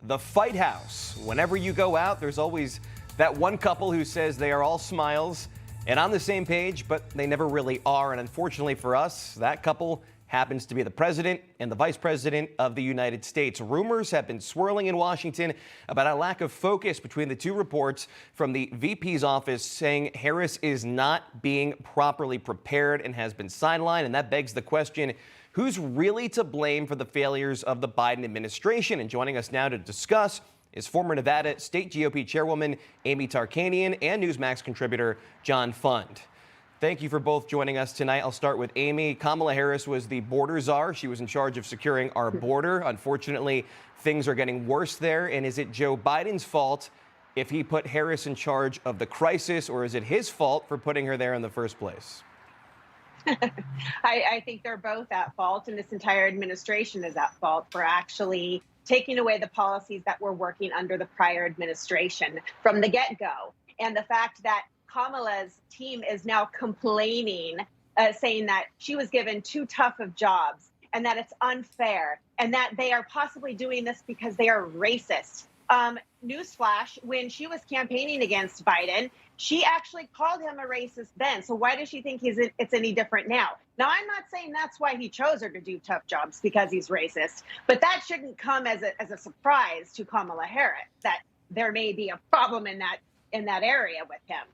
the Fight House. Whenever you go out, there's always that one couple who says they are all smiles and on the same page, but they never really are. And unfortunately for us, that couple happens to be the president and the vice president of the United States. Rumors have been swirling in Washington about a lack of focus between the two reports from the VP's office saying Harris is not being properly prepared and has been sidelined. And that begs the question, who's really to blame for the failures of the Biden administration? And joining us now to discuss is former Nevada State GOP Chairwoman Amy Tarkanian and Newsmax contributor John Fund. Thank you for both joining us tonight. I'll start with Amy. Kamala Harris was the border czar. She was in charge of securing our border. Unfortunately, things are getting worse there. And is it Joe Biden's fault if he put Harris in charge of the crisis, or is it his fault for putting her there in the first place? I think they're both at fault, and this entire administration is at fault for actually taking away the policies that were working under the prior administration from the get-go. And the fact that Kamala's team is now complaining, saying that she was given too tough of jobs and that it's unfair and that they are possibly doing this because they are racist. Newsflash, when she was campaigning against Biden, she actually called him a racist then. So why does she think it's any different now? Now, I'm not saying that's why he chose her to do tough jobs, because he's racist, but that shouldn't come as a surprise to Kamala Harris that there may be a problem in that area with him.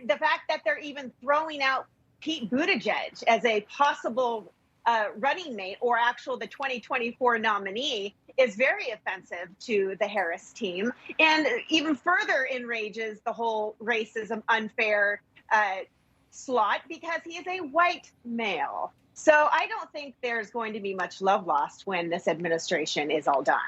The fact that they're even throwing out Pete Buttigieg as a possible running mate, or the 2024 nominee, is very offensive to the Harris team, and even further enrages the whole racism unfair slot, because he is a white male. So I don't think there's going to be much love lost when this administration is all done.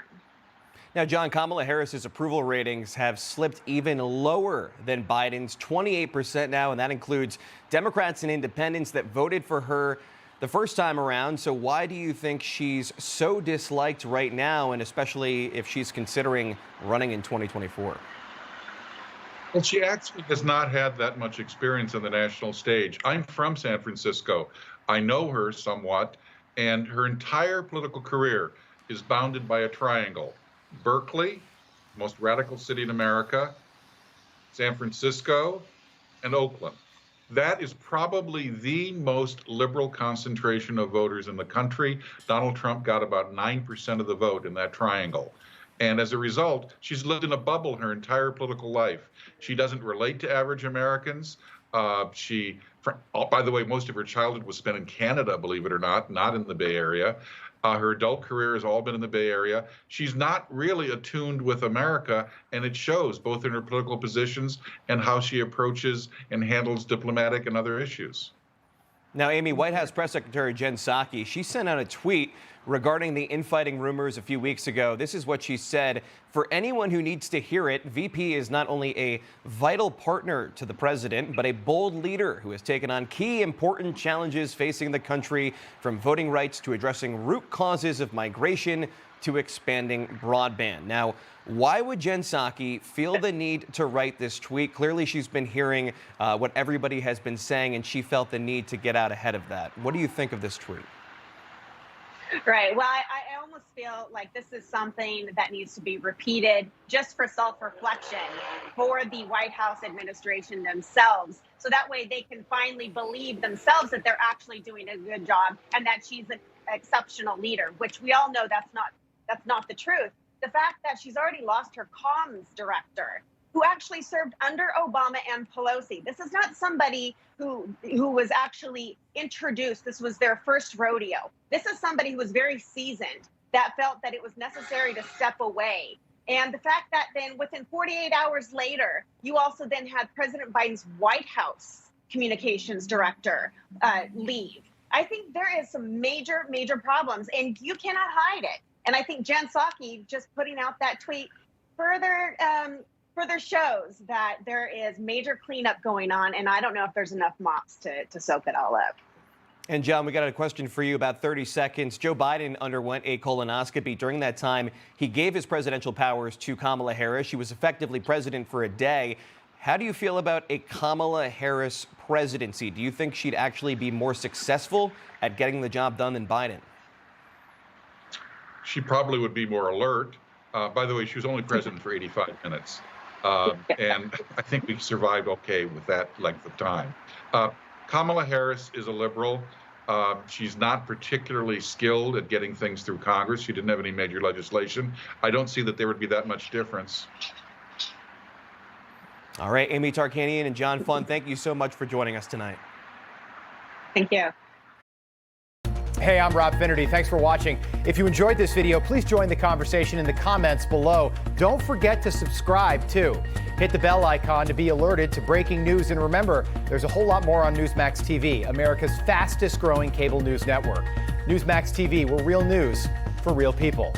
Now, John, Kamala Harris's approval ratings have slipped even lower than Biden's, 28% now, and that includes Democrats and independents that voted for her the first time around. So why do you think she's so disliked right now, and especially if she's considering running in 2024? Well, she actually has not had that much experience on the national stage. I'm from San Francisco. I know her somewhat, and her entire political career is bounded by a triangle. Berkeley, most radical city in America, San Francisco, and Oakland. That is probably the most liberal concentration of voters in the country. Donald Trump got about 9% of the vote in that triangle. And as a result, she's lived in a bubble her entire political life. She doesn't relate to average Americans. By the way, most of her childhood was spent in Canada, believe it or not in the Bay Area. Her adult career has all been in the Bay Area. She's not really attuned with America, and it shows both in her political positions and how she approaches and handles diplomatic and other issues. Now, Amy, White House Press Secretary Jen Psaki, she sent out a tweet regarding the infighting rumors a few weeks ago. This is what she said. For anyone who needs to hear it, VP is not only a vital partner to the president, but a bold leader who has taken on key important challenges facing the country, from voting rights to addressing root causes of migration to expanding broadband. Now, why would Jen Psaki feel the need to write this tweet? Clearly, she's been hearing what everybody has been saying, and she felt the need to get out ahead of that. What do you think of this tweet? Right. Well, I almost feel like this is something that needs to be repeated just for self-reflection for the White House administration themselves. So that way they can finally believe themselves that they're actually doing a good job and that she's an exceptional leader, which we all know that's not the truth. The fact that she's already lost her comms director, who actually served under Obama and Pelosi. This is not somebody who was actually introduced. This was their first rodeo. This is somebody who was very seasoned, that felt that it was necessary to step away. And the fact that then within 48 hours later, you also then had President Biden's White House communications director leave. I think there is some major, major problems, and you cannot hide it. And I think Jen Psaki just putting out that tweet further shows that there is major cleanup going on, and I don't know if there's enough mops to soak it all up. And John, we got a question for you, about 30 seconds. Joe Biden underwent a colonoscopy. During that time, he gave his presidential powers to Kamala Harris. She was effectively president for a day. How do you feel about a Kamala Harris presidency? Do you think she'd actually be more successful at getting the job done than Biden? She probably would be more alert. By the way, she was only president for 85 minutes. And I think we survived okay with that length of time. Kamala Harris is a liberal. She's not particularly skilled at getting things through Congress. She didn't have any major legislation. I don't see that there would be that much difference. All right, Amy Tarkanian and John Fund, thank you so much for joining us tonight. Thank you. Hey, I'm Rob Finnerty. Thanks for watching. If you enjoyed this video, please join the conversation in the comments below. Don't forget to subscribe, too. Hit the bell icon to be alerted to breaking news. And remember, there's a whole lot more on Newsmax TV, America's fastest growing cable news network. Newsmax TV, where real news for real people.